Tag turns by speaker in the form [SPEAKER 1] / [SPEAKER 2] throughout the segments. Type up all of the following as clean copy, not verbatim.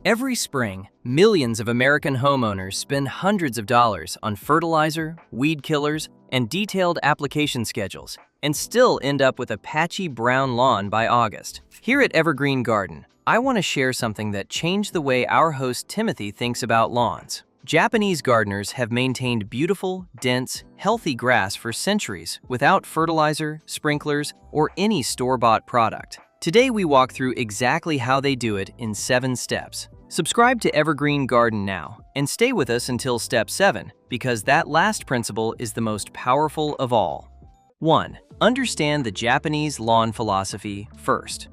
[SPEAKER 1] Every spring, millions of American homeowners spend hundreds of dollars on fertilizer, weed killers, and detailed application schedules, and still end up with a patchy brown lawn by August. Here at Evergreen Garden, I want to share something that changed the way our host Timothy thinks about lawns. Japanese gardeners have maintained beautiful, dense, healthy grass for centuries without fertilizer, sprinklers, or any store-bought product. Today we walk through exactly how they do it in 7 steps. Subscribe to Evergreen Garden now and stay with us until step 7, because that last principle is the most powerful of all. 1. Understand the Japanese lawn philosophy first.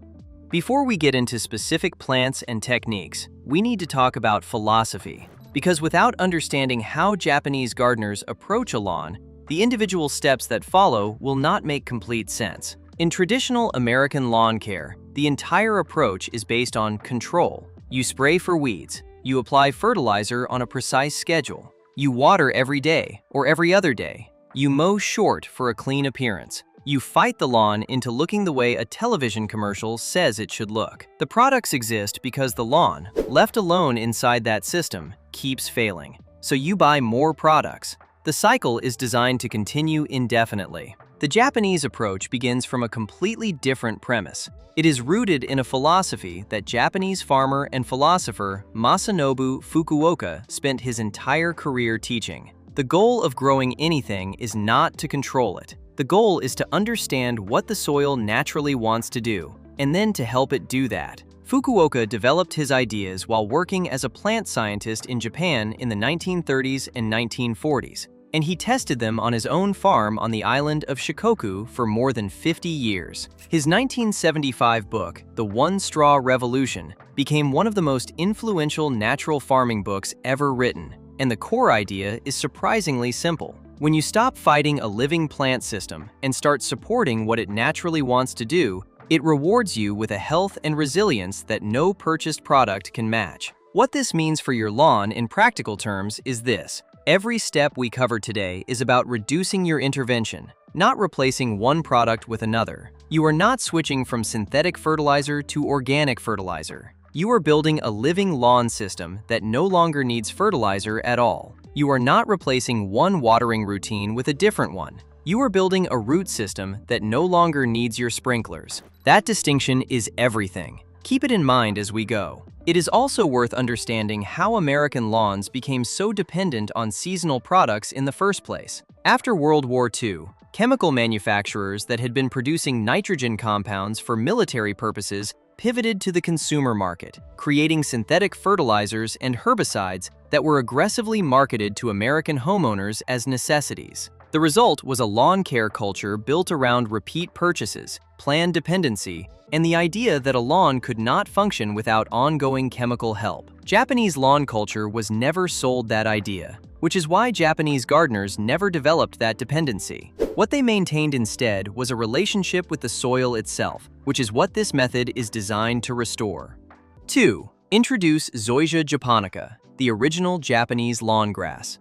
[SPEAKER 1] Before we get into specific plants and techniques, we need to talk about philosophy, because without understanding how Japanese gardeners approach a lawn, the individual steps that follow will not make complete sense. In traditional American lawn care, the entire approach is based on control. You spray for weeds, you apply fertilizer on a precise schedule, you water every day or every other day, you mow short for a clean appearance. You fight the lawn into looking the way a television commercial says it should look. The products exist because the lawn, left alone inside that system, keeps failing. So you buy more products. The cycle is designed to continue indefinitely. The Japanese approach begins from a completely different premise. It is rooted in a philosophy that Japanese farmer and philosopher Masanobu Fukuoka spent his entire career teaching. The goal of growing anything is not to control it. The goal is to understand what the soil naturally wants to do, and then to help it do that. Fukuoka developed his ideas while working as a plant scientist in Japan in the 1930s and 1940s, and he tested them on his own farm on the island of Shikoku for more than 50 years. His 1975 book, The One Straw Revolution, became one of the most influential natural farming books ever written, and the core idea is surprisingly simple. When you stop fighting a living plant system and start supporting what it naturally wants to do, it rewards you with a health and resilience that no purchased product can match. What this means for your lawn in practical terms is this. Every step we cover today is about reducing your intervention, not replacing one product with another. You are not switching from synthetic fertilizer to organic fertilizer. You are building a living lawn system that no longer needs fertilizer at all. You are not replacing one watering routine with a different one. You are building a root system that no longer needs your sprinklers. That distinction is everything. Keep it in mind as we go. It is also worth understanding how American lawns became so dependent on seasonal products in the first place. After World War II, chemical manufacturers that had been producing nitrogen compounds for military purposes pivoted to the consumer market, creating synthetic fertilizers and herbicides that were aggressively marketed to American homeowners as necessities. The result was a lawn care culture built around repeat purchases, planned dependency, and the idea that a lawn could not function without ongoing chemical help. Japanese lawn culture was never sold that idea, which is why Japanese gardeners never developed that dependency. What they maintained instead was a relationship with the soil itself, which is what this method is designed to restore. 2. Introduce Zoysia japonica, the original Japanese lawn grass.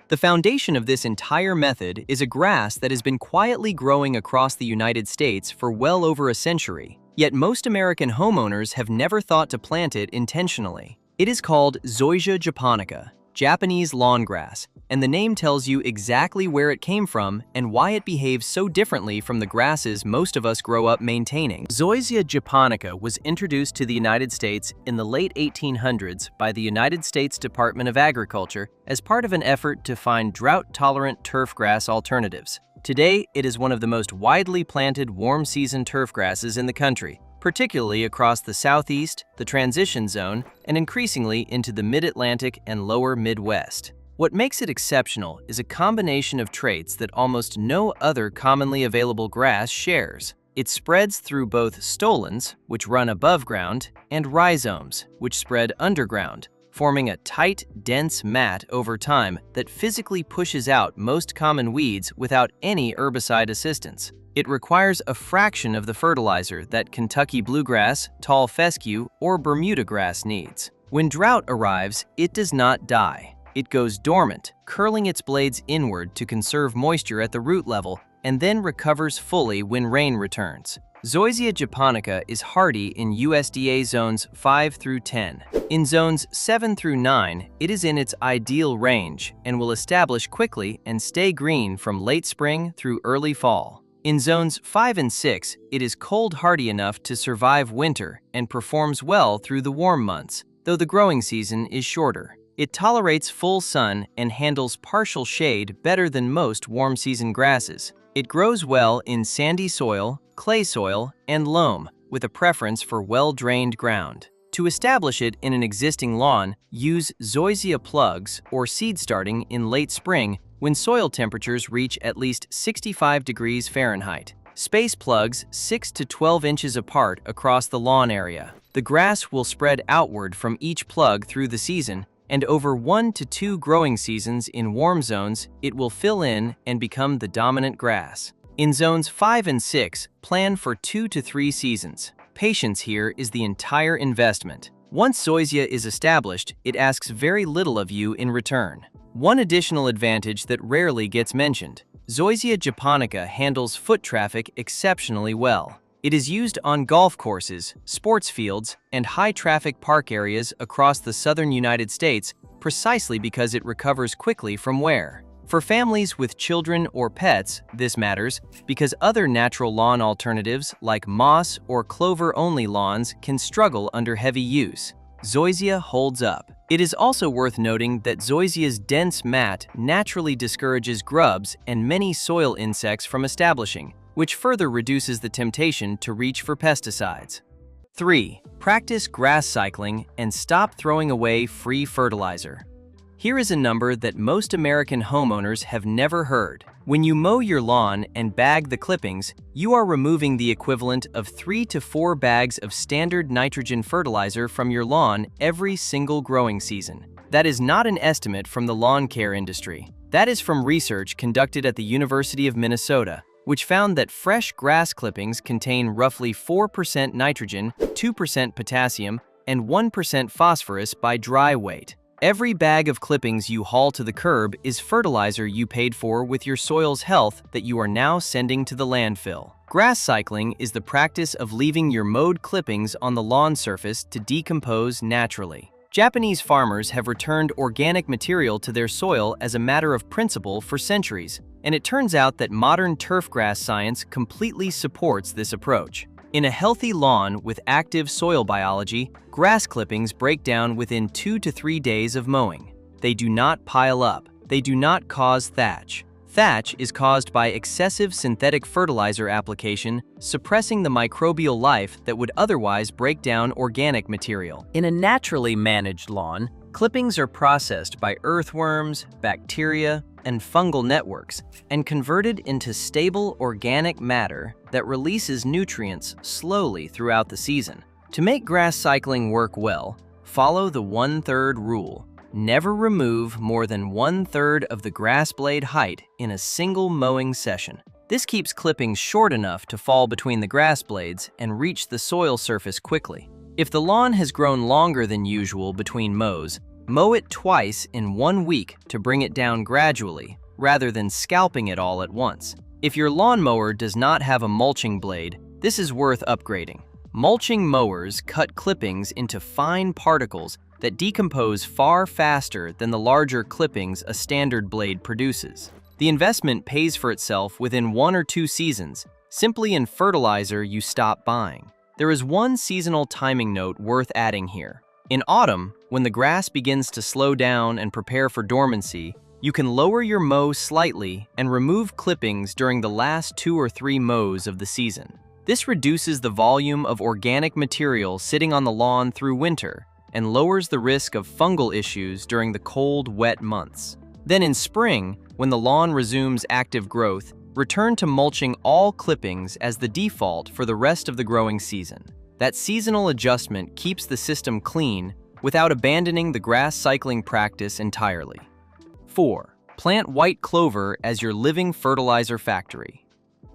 [SPEAKER 1] The foundation of this entire method is a grass that has been quietly growing across the United States for well over a century, yet most American homeowners have never thought to plant it intentionally. It is called Zoysia japonica, Japanese lawn grass, and the name tells you exactly where it came from and why it behaves so differently from the grasses most of us grow up maintaining. Zoysia japonica was introduced to the United States in the late 1800s by the United States Department of Agriculture as part of an effort to find drought-tolerant turf grass alternatives. Today, it is one of the most widely planted warm-season turf grasses in the country, particularly across the Southeast, the Transition Zone, and increasingly into the Mid-Atlantic and lower Midwest. What makes it exceptional is a combination of traits that almost no other commonly available grass shares. It spreads through both stolons, which run above ground, and rhizomes, which spread underground, forming a tight, dense mat over time that physically pushes out most common weeds without any herbicide assistance. It requires a fraction of the fertilizer that Kentucky bluegrass, tall fescue, or Bermuda grass needs. When drought arrives, it does not die. It goes dormant, curling its blades inward to conserve moisture at the root level, and then recovers fully when rain returns. Zoysia japonica is hardy in USDA zones 5 through 10. In zones 7 through 9, it is in its ideal range and will establish quickly and stay green from late spring through early fall. In zones 5 and 6, it is cold hardy enough to survive winter and performs well through the warm months, though the growing season is shorter. It tolerates full sun and handles partial shade better than most warm-season grasses. It grows well in sandy soil, clay soil, and loam, with a preference for well-drained ground. To establish it in an existing lawn, use Zoysia plugs or seed starting in late spring when soil temperatures reach at least 65 degrees Fahrenheit. Space plugs 6 to 12 inches apart across the lawn area. The grass will spread outward from each plug through the season, and over 1 to 2 growing seasons in warm zones, it will fill in and become the dominant grass. In zones 5 and 6, plan for 2 to 3 seasons. Patience here is the entire investment. Once Zoysia is established, it asks very little of you in return. One additional advantage that rarely gets mentioned: Zoysia japonica handles foot traffic exceptionally well. It is used on golf courses, sports fields, and high-traffic park areas across the southern United States precisely because it recovers quickly from wear. For families with children or pets, this matters because other natural lawn alternatives like moss or clover-only lawns can struggle under heavy use. Zoysia holds up. It is also worth noting that Zoysia's dense mat naturally discourages grubs and many soil insects from establishing, which further reduces the temptation to reach for pesticides. 3. Practice grass cycling and stop throwing away free fertilizer. Here is a number that most American homeowners have never heard. When you mow your lawn and bag the clippings, you are removing the equivalent of 3 to 4 bags of standard nitrogen fertilizer from your lawn every single growing season. That is not an estimate from the lawn care industry. That is from research conducted at the University of Minnesota, which found that fresh grass clippings contain roughly 4% nitrogen, 2% potassium, and 1% phosphorus by dry weight. Every bag of clippings you haul to the curb is fertilizer you paid for with your soil's health that you are now sending to the landfill. Grass cycling is the practice of leaving your mowed clippings on the lawn surface to decompose naturally. Japanese farmers have returned organic material to their soil as a matter of principle for centuries, and it turns out that modern turfgrass science completely supports this approach. In a healthy lawn with active soil biology, grass clippings break down within 2 to 3 days of mowing. They do not pile up. They do not cause thatch. Thatch is caused by excessive synthetic fertilizer application, suppressing the microbial life that would otherwise break down organic material. In a naturally managed lawn, clippings are processed by earthworms, bacteria, and fungal networks and converted into stable organic matter that releases nutrients slowly throughout the season. To make grass cycling work well, follow the 1/3 rule. Never remove more than 1/3 of the grass blade height in a single mowing session. This keeps clippings short enough to fall between the grass blades and reach the soil surface quickly. If the lawn has grown longer than usual between mows, mow it twice in 1 week to bring it down gradually, rather than scalping it all at once. If your lawnmower does not have a mulching blade, this is worth upgrading. Mulching mowers cut clippings into fine particles that decompose far faster than the larger clippings a standard blade produces. The investment pays for itself within 1 or 2 seasons, simply in fertilizer you stop buying. There is one seasonal timing note worth adding here. In autumn, when the grass begins to slow down and prepare for dormancy, you can lower your mow slightly and remove clippings during the last 2 or 3 mows of the season. This reduces the volume of organic material sitting on the lawn through winter and lowers the risk of fungal issues during the cold, wet months. Then in spring, when the lawn resumes active growth, return to mulching all clippings as the default for the rest of the growing season. That seasonal adjustment keeps the system clean without abandoning the grass cycling practice entirely. 4. Plant white clover as your living fertilizer factory.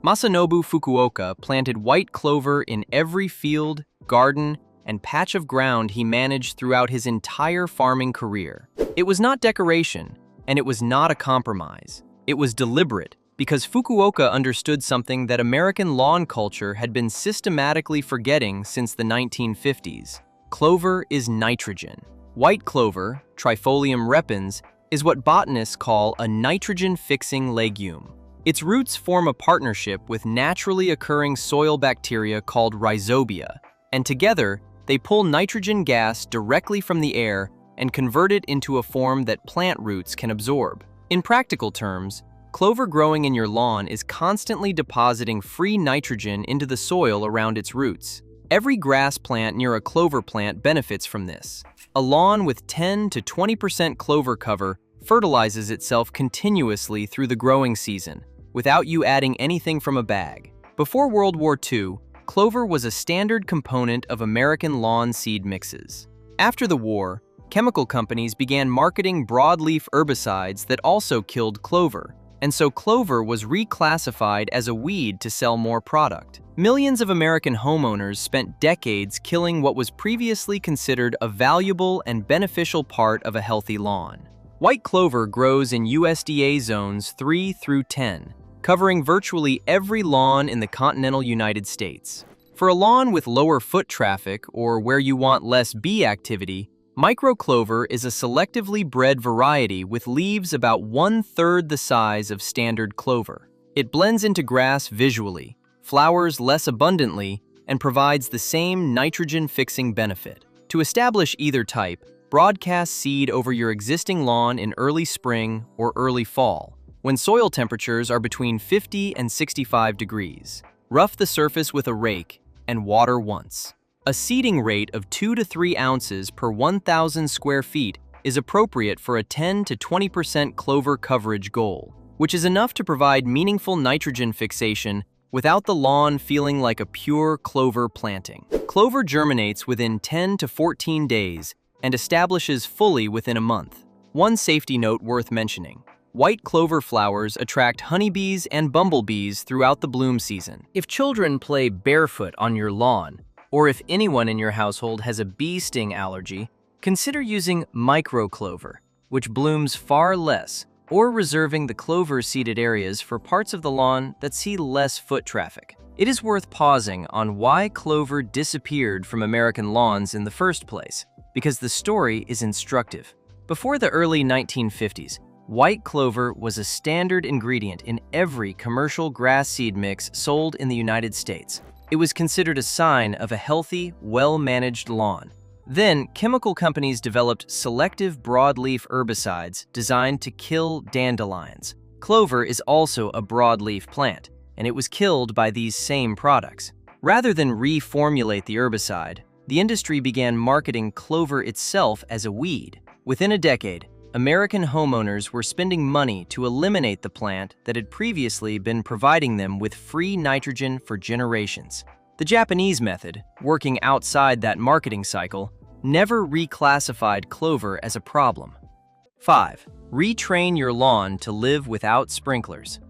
[SPEAKER 1] Masanobu Fukuoka planted white clover in every field, garden, and patch of ground he managed throughout his entire farming career. It was not decoration, and it was not a compromise. It was deliberate, because Fukuoka understood something that American lawn culture had been systematically forgetting since the 1950s. Clover is nitrogen. White clover, Trifolium repens, is what botanists call a nitrogen-fixing legume. Its roots form a partnership with naturally occurring soil bacteria called rhizobia, and together they pull nitrogen gas directly from the air and convert it into a form that plant roots can absorb. In practical terms, clover growing in your lawn is constantly depositing free nitrogen into the soil around its roots. Every grass plant near a clover plant benefits from this. A lawn with 10 to 20% clover cover fertilizes itself continuously through the growing season, without you adding anything from a bag. Before World War II, clover was a standard component of American lawn seed mixes. After the war, chemical companies began marketing broadleaf herbicides that also killed clover, and so clover was reclassified as a weed to sell more product. Millions of American homeowners spent decades killing what was previously considered a valuable and beneficial part of a healthy lawn. White clover grows in USDA zones 3 through 10, covering virtually every lawn in the continental United States. For a lawn with lower foot traffic or where you want less bee activity, microclover is a selectively bred variety with leaves about 1/3 the size of standard clover. It blends into grass visually, flowers less abundantly, and provides the same nitrogen-fixing benefit. To establish either type, broadcast seed over your existing lawn in early spring or early fall, when soil temperatures are between 50 and 65 degrees. Rough the surface with a rake and water once. A seeding rate of 2 to 3 ounces per 1,000 square feet is appropriate for a 10 to 20% clover coverage goal, which is enough to provide meaningful nitrogen fixation without the lawn feeling like a pure clover planting. Clover germinates within 10 to 14 days and establishes fully within a month. One safety note worth mentioning: white clover flowers attract honeybees and bumblebees throughout the bloom season. If children play barefoot on your lawn, or if anyone in your household has a bee sting allergy, consider using microclover, which blooms far less, or reserving the clover-seeded areas for parts of the lawn that see less foot traffic. It is worth pausing on why clover disappeared from American lawns in the first place, because the story is instructive. Before the early 1950s, white clover was a standard ingredient in every commercial grass seed mix sold in the United States. It was considered a sign of a healthy, well-managed lawn. Then, chemical companies developed selective broadleaf herbicides designed to kill dandelions. Clover is also a broadleaf plant, and it was killed by these same products. Rather than reformulate the herbicide, the industry began marketing clover itself as a weed. Within a decade, American homeowners were spending money to eliminate the plant that had previously been providing them with free nitrogen for generations. The Japanese method, working outside that marketing cycle, never reclassified clover as a problem. 5. Retrain your lawn to live without sprinklers.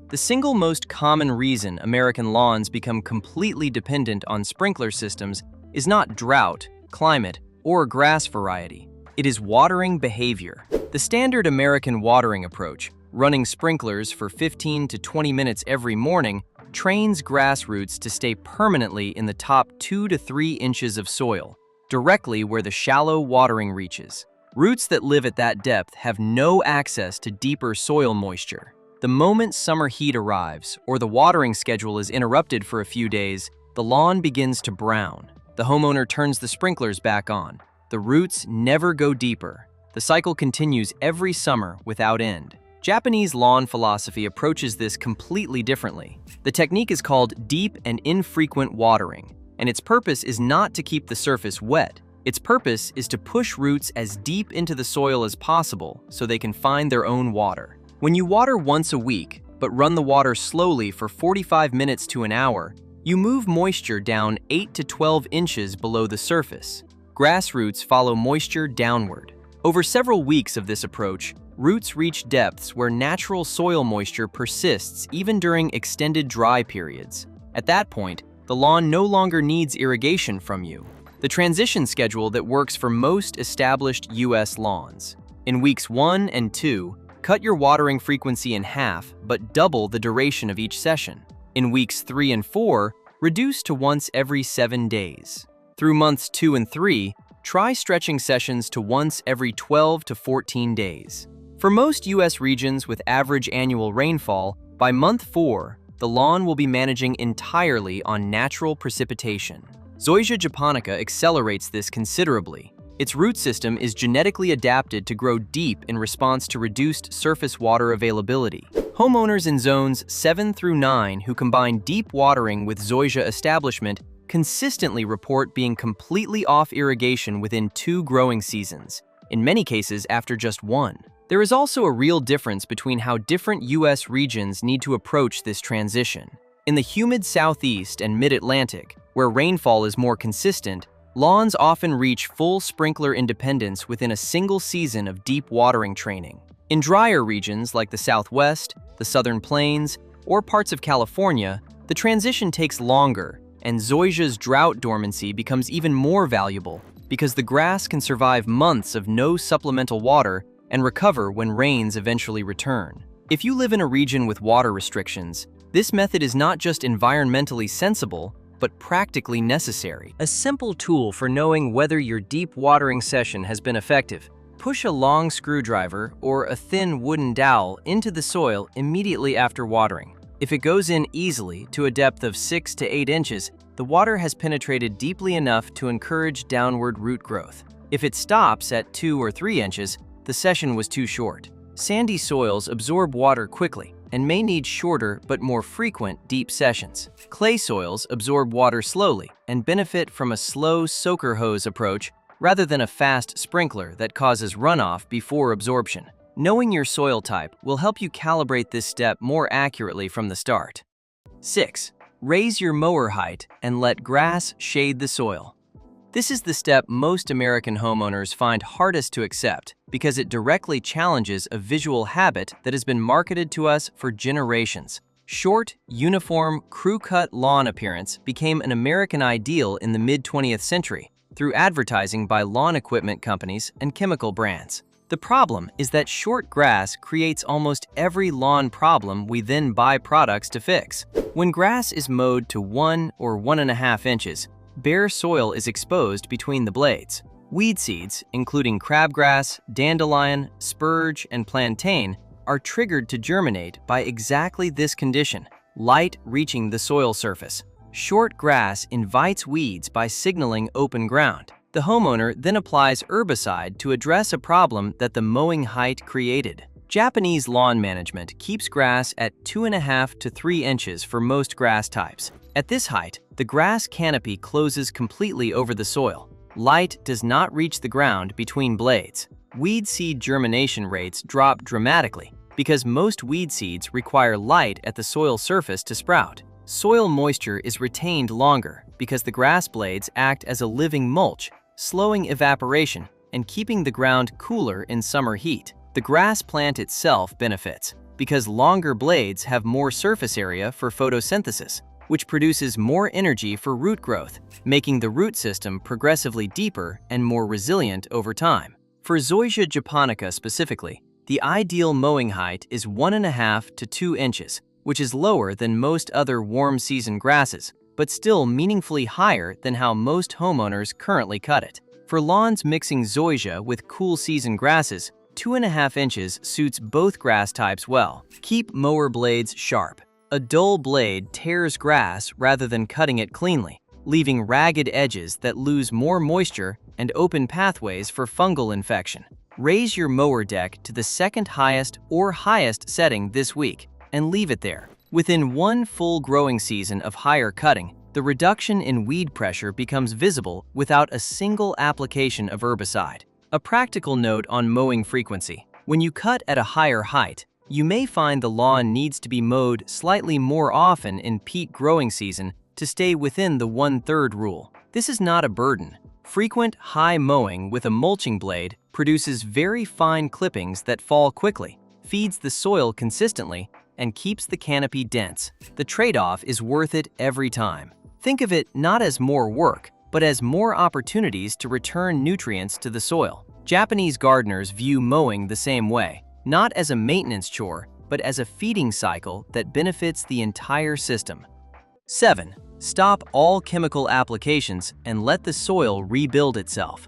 [SPEAKER 1] The single most common reason American lawns become completely dependent on sprinkler systems is not drought, climate, or grass variety. It is watering behavior. The standard American watering approach, running sprinklers for 15 to 20 minutes every morning, trains grass roots to stay permanently in the top 2 to 3 inches of soil, directly where the shallow watering reaches. Roots that live at that depth have no access to deeper soil moisture. The moment summer heat arrives, or the watering schedule is interrupted for a few days, the lawn begins to brown. The homeowner turns the sprinklers back on. The roots never go deeper. The cycle continues every summer without end. Japanese lawn philosophy approaches this completely differently. The technique is called deep and infrequent watering, and its purpose is not to keep the surface wet. Its purpose is to push roots as deep into the soil as possible so they can find their own water. When you water once a week, but run the water slowly for 45 minutes to an hour, you move moisture down 8 to 12 inches below the surface. Grass roots follow moisture downward. Over several weeks of this approach, roots reach depths where natural soil moisture persists even during extended dry periods. At that point, the lawn no longer needs irrigation from you. The transition schedule that works for most established U.S. lawns. In weeks 1 and 2, Cut your watering frequency in half, but double the duration of each session. In weeks 3 and 4, reduce to once every 7 days. Through months 2 and 3, try stretching sessions to once every 12 to 14 days. For most U.S. regions with average annual rainfall, by month 4, the lawn will be managing entirely on natural precipitation. Zoysia japonica accelerates this considerably. Its root system is genetically adapted to grow deep in response to reduced surface water availability. Homeowners in zones 7 through 9 who combine deep watering with Zoysia establishment consistently report being completely off irrigation within 2 growing seasons, in many cases after just 1. There is also a real difference between how different U.S. regions need to approach this transition. In the humid Southeast and Mid-Atlantic, where rainfall is more consistent, lawns often reach full sprinkler independence within a single season of deep watering training. In drier regions like the Southwest, the Southern Plains, or parts of California, the transition takes longer, and Zoysia's drought dormancy becomes even more valuable because the grass can survive months of no supplemental water and recover when rains eventually return. If you live in a region with water restrictions, this method is not just environmentally sensible, but practically necessary. A simple tool for knowing whether your deep watering session has been effective. Push a long screwdriver or a thin wooden dowel into the soil immediately after watering. If it goes in easily to a depth of 6 to 8 inches, the water has penetrated deeply enough to encourage downward root growth. If it stops at 2 or 3 inches, the session was too short. Sandy soils absorb water quickly and may need shorter but more frequent deep sessions. Clay soils absorb water slowly and benefit from a slow soaker hose approach rather than a fast sprinkler that causes runoff before absorption. Knowing your soil type will help you calibrate this step more accurately from the start. 6. Raise your mower height and let grass shade the soil. This is the step most American homeowners find hardest to accept because it directly challenges a visual habit that has been marketed to us for generations. Short, uniform, crew-cut lawn appearance became an American ideal in the mid-20th century through advertising by lawn equipment companies and chemical brands. The problem is that short grass creates almost every lawn problem we then buy products to fix. When grass is mowed to 1 or 1.5 inches, bare soil is exposed between the blades. Weed seeds, including crabgrass, dandelion, spurge, and plantain, are triggered to germinate by exactly this condition: light reaching the soil surface. Short grass invites weeds by signaling open ground. The homeowner then applies herbicide to address a problem that the mowing height created. Japanese lawn management keeps grass at 2.5 to 3 inches for most grass types. At this height, the grass canopy closes completely over the soil. Light does not reach the ground between blades. Weed seed germination rates drop dramatically because most weed seeds require light at the soil surface to sprout. Soil moisture is retained longer because the grass blades act as a living mulch, slowing evaporation and keeping the ground cooler in summer heat. The grass plant itself benefits because longer blades have more surface area for photosynthesis, which produces more energy for root growth, making the root system progressively deeper and more resilient over time. For Zoysia japonica specifically, the ideal mowing height is 1.5 to 2 inches, which is lower than most other warm season grasses, but still meaningfully higher than how most homeowners currently cut it. For lawns mixing Zoysia with cool season grasses, 2.5 inches suits both grass types well. Keep mower blades sharp. A dull blade tears grass rather than cutting it cleanly, leaving ragged edges that lose more moisture and open pathways for fungal infection. Raise your mower deck to the second highest or highest setting this week and leave it there. Within one full growing season of higher cutting, the reduction in weed pressure becomes visible without a single application of herbicide. A practical note on mowing frequency: when you cut at a higher height, you may find the lawn needs to be mowed slightly more often in peak growing season to stay within the 1/3 rule. This is not a burden. Frequent high mowing with a mulching blade produces very fine clippings that fall quickly, feeds the soil consistently, and keeps the canopy dense. The trade-off is worth it every time. Think of it not as more work, but as more opportunities to return nutrients to the soil. Japanese gardeners view mowing the same way. not as a maintenance chore, but as a feeding cycle that benefits the entire system. 7. Stop all chemical applications and let the soil rebuild itself.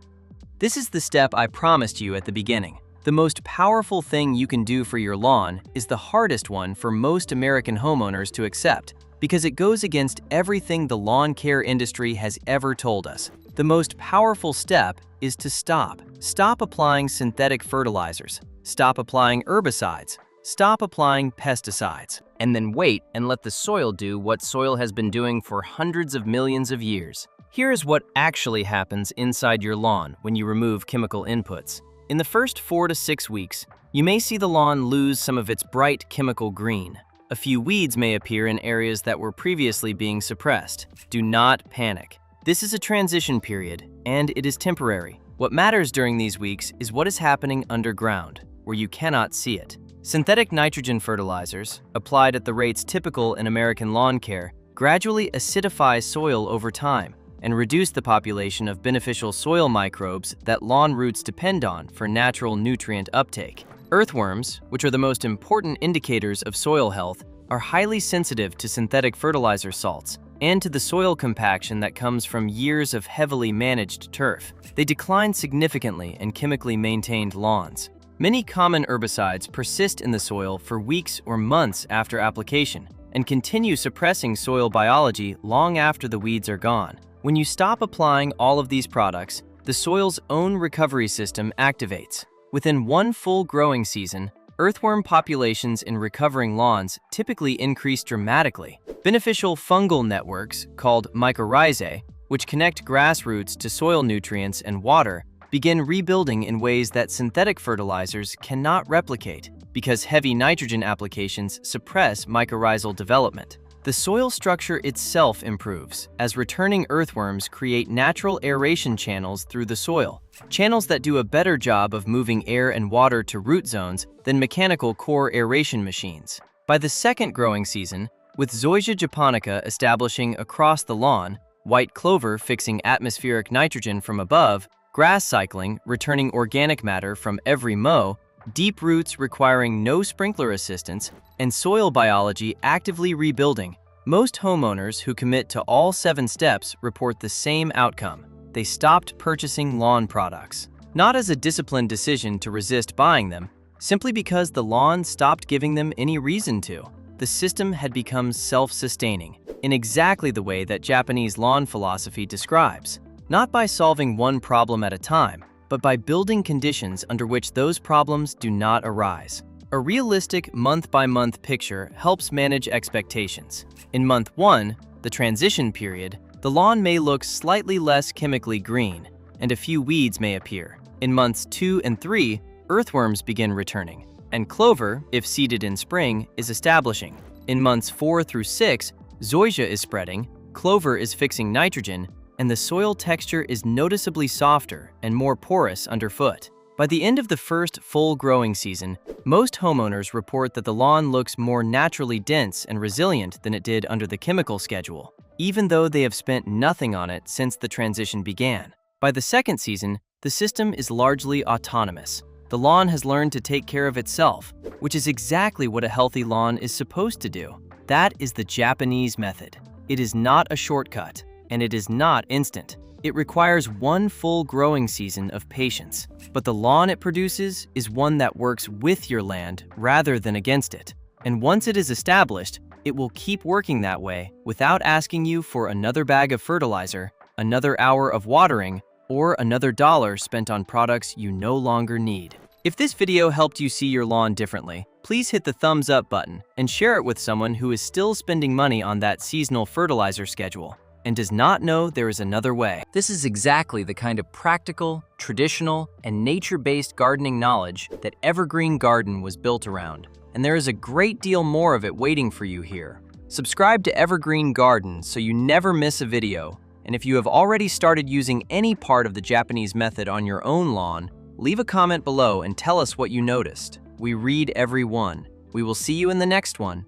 [SPEAKER 1] This is the step I promised you at the beginning. The most powerful thing you can do for your lawn is the hardest one for most American homeowners to accept, because it goes against everything the lawn care industry has ever told us. The most powerful step is to stop. Stop applying synthetic fertilizers. Stop applying herbicides. Stop applying pesticides. And then wait and let the soil do what soil has been doing for hundreds of millions of years. Here is what actually happens inside your lawn when you remove chemical inputs. In the first 4 to 6 weeks, you may see the lawn lose some of its bright chemical green. A few weeds may appear in areas that were previously being suppressed. Do not panic. This is a transition period, and it is temporary. What matters during these weeks is what is happening underground, where you cannot see it. Synthetic nitrogen fertilizers, applied at the rates typical in American lawn care, gradually acidify soil over time and reduce the population of beneficial soil microbes that lawn roots depend on for natural nutrient uptake. Earthworms, which are the most important indicators of soil health, are highly sensitive to synthetic fertilizer salts and to the soil compaction that comes from years of heavily managed turf. They decline significantly in chemically maintained lawns. Many common herbicides persist in the soil for weeks or months after application and continue suppressing soil biology long after the weeds are gone. When you stop applying all of these products, the soil's own recovery system activates. Within one full growing season, earthworm populations in recovering lawns typically increase dramatically. Beneficial fungal networks, called mycorrhizae, which connect grass roots to soil nutrients and water, begin rebuilding in ways that synthetic fertilizers cannot replicate because heavy nitrogen applications suppress mycorrhizal development. The soil structure itself improves as returning earthworms create natural aeration channels through the soil, channels that do a better job of moving air and water to root zones than mechanical core aeration machines. By the second growing season, with Zoysia japonica establishing across the lawn, white clover fixing atmospheric nitrogen from above, grass cycling returning organic matter from every mow, deep roots requiring no sprinkler assistance, and soil biology actively rebuilding, most homeowners who commit to all 7 steps report the same outcome. They stopped purchasing lawn products. Not as a disciplined decision to resist buying them, simply because the lawn stopped giving them any reason to. The system had become self-sustaining, in exactly the way that Japanese lawn philosophy describes. Not by solving one problem at a time, but by building conditions under which those problems do not arise. A realistic month-by-month picture helps manage expectations. In month 1, the transition period, the lawn may look slightly less chemically green, and a few weeds may appear. In months 2 and 3, earthworms begin returning, and clover, if seeded in spring, is establishing. In months 4 through 6, zoysia is spreading, clover is fixing nitrogen, and the soil texture is noticeably softer and more porous underfoot. By the end of the first full growing season, most homeowners report that the lawn looks more naturally dense and resilient than it did under the chemical schedule, even though they have spent nothing on it since the transition began. By the second season, the system is largely autonomous. The lawn has learned to take care of itself, which is exactly what a healthy lawn is supposed to do. That is the Japanese method. It is not a shortcut, and it is not instant. It requires one full growing season of patience, but the lawn it produces is one that works with your land rather than against it. And once it is established, it will keep working that way without asking you for another bag of fertilizer, another hour of watering, or another dollar spent on products you no longer need. If this video helped you see your lawn differently, please hit the thumbs up button and share it with someone who is still spending money on that seasonal fertilizer schedule and does not know there is another way. This is exactly the kind of practical, traditional, and nature-based gardening knowledge that Evergreen Garden was built around, and there is a great deal more of it waiting for you here. Subscribe to Evergreen Garden so you never miss a video, and if you have already started using any part of the Japanese method on your own lawn, leave a comment below and tell us what you noticed. We read every one. We will see you in the next one.